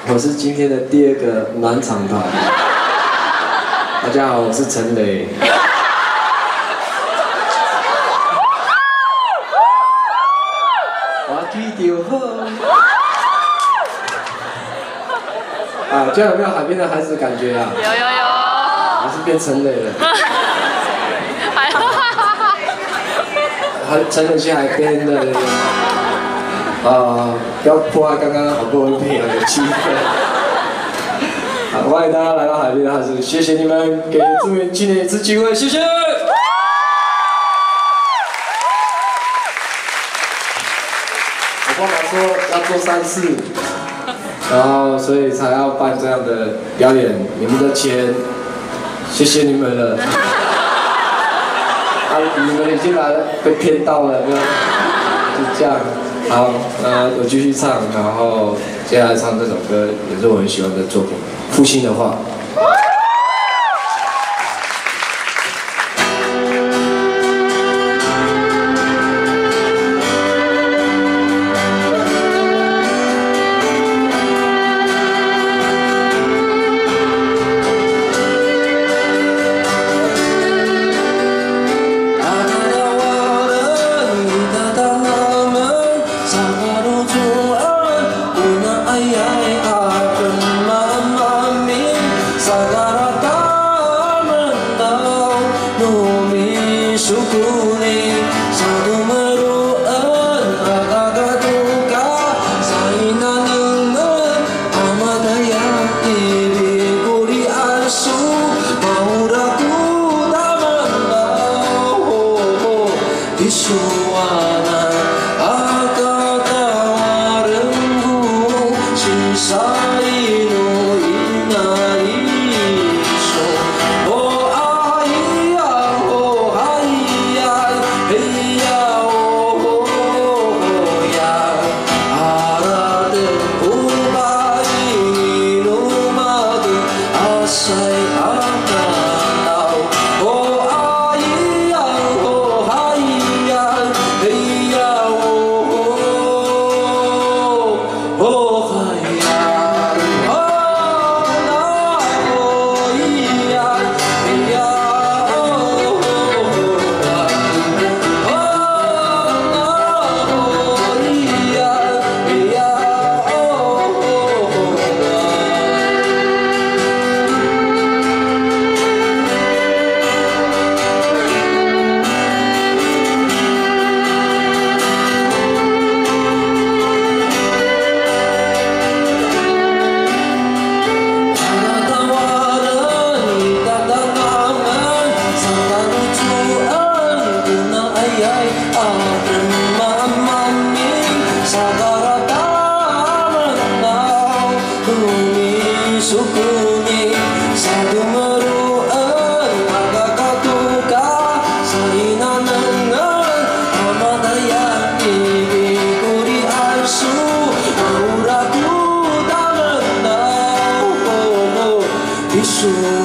我是今天的第2个暖场团。大家好，我是陈磊。我记得好。啊，这样有没有海边的孩子的感觉啊？有。还是变陈磊了？还陈磊去海边的。不要破坏刚刚好不容易培养的气氛。好，欢迎大家来到海边的孩子，谢谢你们给住民纪念一次机会，谢谢。我爸爸说要做3次，然后所以才要办这样的表演。你们的钱，谢谢你们了。你们已经来了，被骗到了，就这样。好，那我继续唱，然后接下来唱这首歌，也是我很喜欢的作品，《负心的话》。Isu